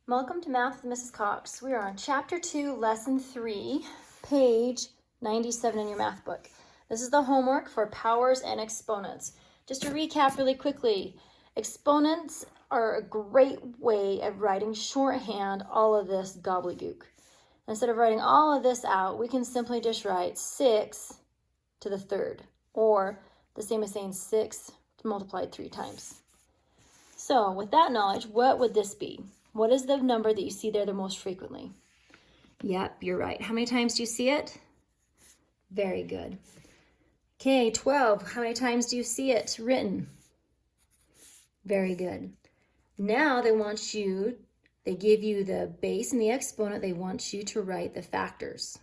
Welcome to Math with Mrs. Cox. We are on Chapter 2, Lesson 3, page 97 in your math book. This is the homework for powers and exponents. Just to recap really quickly, exponents are a great way of writing shorthand all of this gobbledygook. Instead of writing all of this out, we can simply just write 6 to the third, or the same as saying 6 multiplied 3 times. So with that knowledge, what would this be? What is the number that you see there the most frequently? Yep, you're right. How many times do you see it? Very good. Okay, 12. How many times do you see it written? Very good. Now they give you the base and the exponent. They want you to write the factors.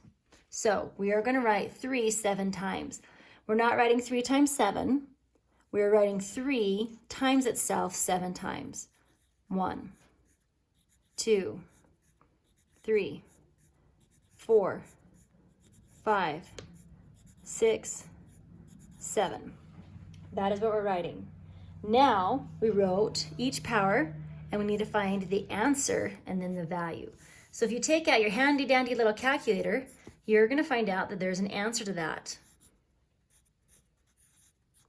So we are going to write 3 7 times. We're not writing 3 times 7. We are writing 3 times itself 7 times. 1, 2, 3, 4, 5, 6, 7. That is what we're writing. Now we wrote each power and we need to find the answer and then the value. So if you take out your handy dandy little calculator, you're going to find out that there's an answer to that.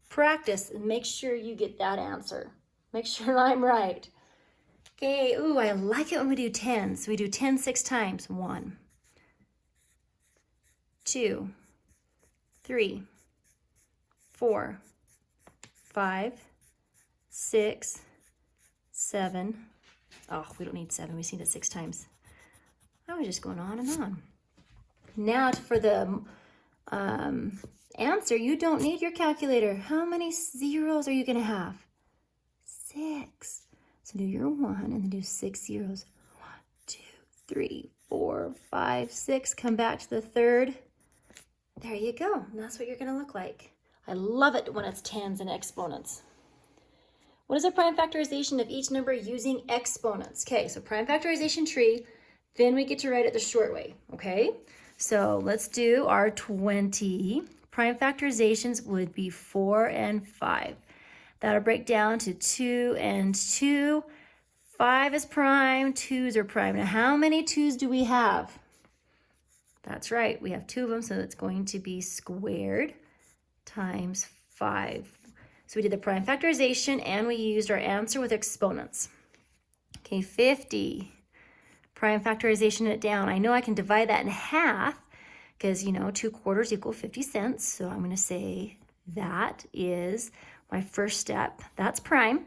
Practice and make sure you get that answer. Make sure I'm right. Okay, ooh, I like it when we do tens. We do 10 6 times. 1, 2, 3, 4, 5, 6, 7. Oh, we don't need 7. We see it 6 times. I was just going on and on. Now for the answer, you don't need your calculator. How many zeros are you going to have? 6. So do your 1 and then do 6 zeros. 1, 2, 3, 4, 5, 6. Come back to the third. There you go. And that's what you're going to look like. I love it when it's tens and exponents. What is a prime factorization of each number using exponents? Okay, so prime factorization tree. Then we get to write it the short way, okay? So let's do our 20. Prime factorizations would be 4 and 5. That'll break down to 2 and 2. 5 is prime, 2s are prime. Now, how many 2s do we have? That's right, we have 2 of them, so it's going to be squared times 5. So we did the prime factorization, and we used our answer with exponents. Okay, 50. Prime factorization it down. I know I can divide that in half, because, 2 quarters equal 50 cents. So I'm going to say that is my first step. That's prime.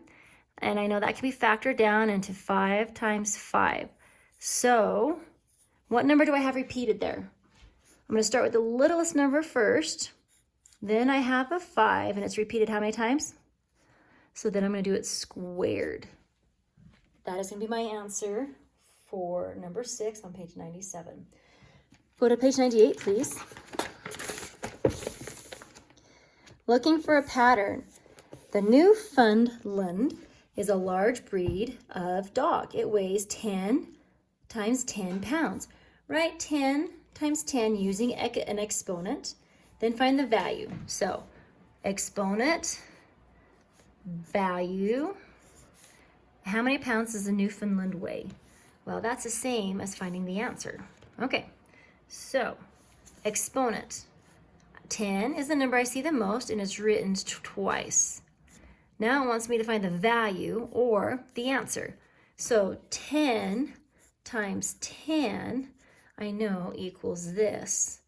And I know that can be factored down into 5 times 5. So what number do I have repeated there? I'm going to start with the littlest number first. Then I have a 5, and it's repeated how many times? So then I'm going to do it squared. That is going to be my answer for number 6 on page 97. Go to page 98, please. Looking for a pattern. The Newfoundland is a large breed of dog. It weighs 10 times 10 pounds. Write 10 times 10 using an exponent, then find the value. So exponent, value. How many pounds does a Newfoundland weigh? Well, that's the same as finding the answer. Okay, so exponent. 10 is the number I see the most, and it's written twice. Now it wants me to find the value or the answer. So 10 times 10, I know, equals this.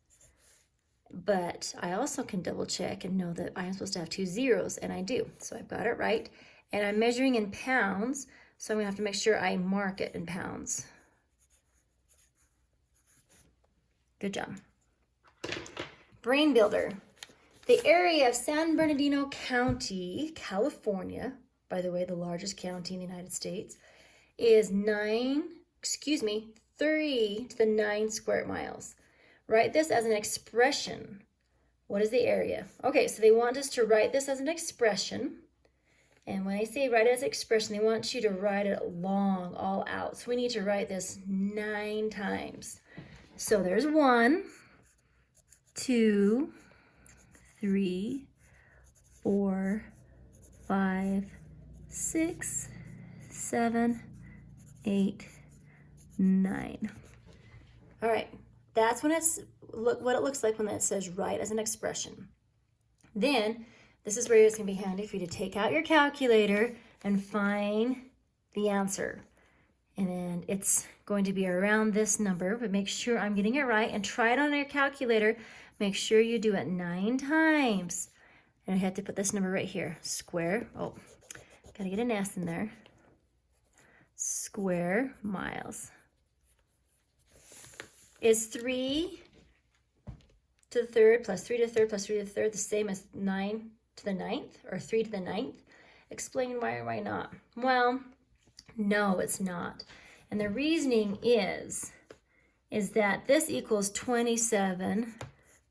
But I also can double check and know that I'm supposed to have 2 zeros, and I do. So I've got it right. And I'm measuring in pounds, so I'm going to have to make sure I mark it in pounds. Good job. Brain builder. The area of San Bernardino County, California, by the way, the largest county in the United States, is 3 to the 9 square miles. Write this as an expression. What is the area? Okay, so they want us to write this as an expression. And when I say write it as an expression, they want you to write it long, all out. So we need to write this 9 times. So there's 1, 2, 3, 4, 5, 6, 7, 8, 9. All right, that's when what it looks like when it says write as an expression. Then, this is where it's going to be handy for you to take out your calculator and find the answer. And then it's going to be around this number, but make sure I'm getting it right and try it on your calculator. Make sure you do it 9 times. And I have to put this number right here. Square, oh, gotta get an S in there. Square miles. Is 3 to the third plus 3 to the third plus 3 to the third the same as 9 to the 9th or 3 to the 9th? Explain why or why not. Well, no, it's not. And the reasoning is that this equals 27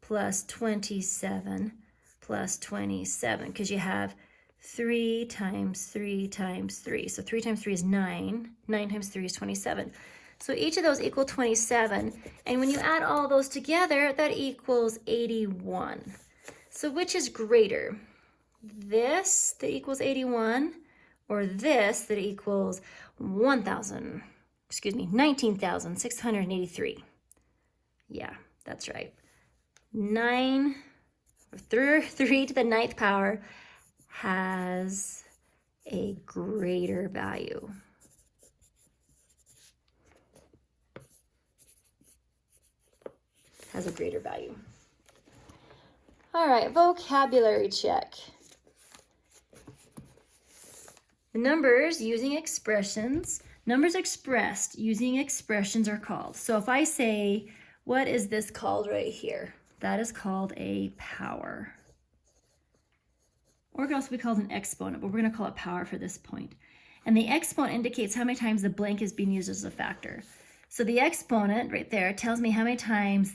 plus 27 plus 27, because you have 3 times 3 times 3. So 3 times 3 is 9. 9 times 3 is 27. So each of those equal 27. And when you add all those together, that equals 81. So which is greater? This that equals 81 or this that equals 19,683. Yeah, that's right. 3 to the 9th power has a greater value. Has a greater value. All right, vocabulary check. The numbers using expressions, numbers expressed using expressions are called. So if I say, what is this called right here? That is called a power. Or it could also be called an exponent, but we're going to call it power for this point. And the exponent indicates how many times the blank is being used as a factor. So the exponent right there tells me how many times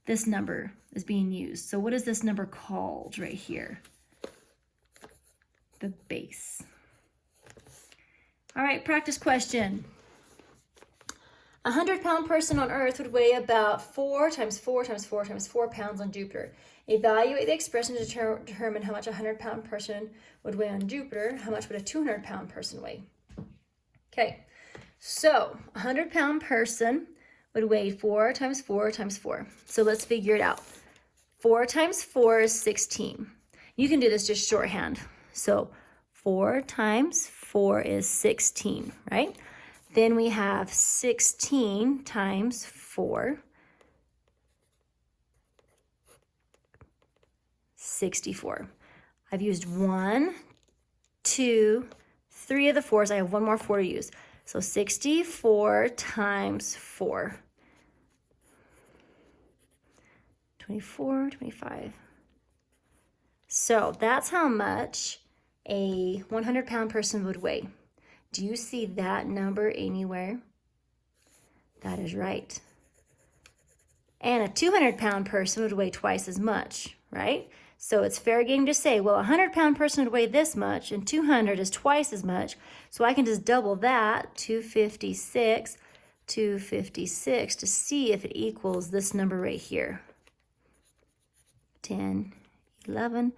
this number is being used. So what is this number called right here? The base. All right, practice question. A 100-pound person on Earth would weigh about 4 times 4 times 4 times 4 pounds on Jupiter. Evaluate the expression to determine how much a 100-pound person would weigh on Jupiter. How much would a 200-pound person weigh? Okay, so a 100-pound person would weigh 4 times 4 times 4. So let's figure it out. 4 times 4 is 16. You can do this just shorthand. So 4 times 4 is 16, right? Then we have 16 times 4, 64. I've used 1, 2, 3 of the 4s. I have one more 4 to use. So 64 times 4. 24, 25. So that's how much a 100-pound person would weigh. Do you see that number anywhere? That is right. And a 200-pound person would weigh twice as much, right? So it's fair game to say, well, a 100-pound person would weigh this much, and 200 is twice as much. So I can just double that, 256 to see if it equals this number right here. 10, 11,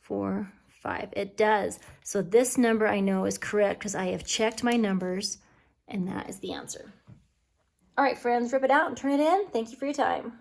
4, 5. It does. So this number I know is correct because I have checked my numbers, and that is the answer. All right, friends, rip it out and turn it in. Thank you for your time.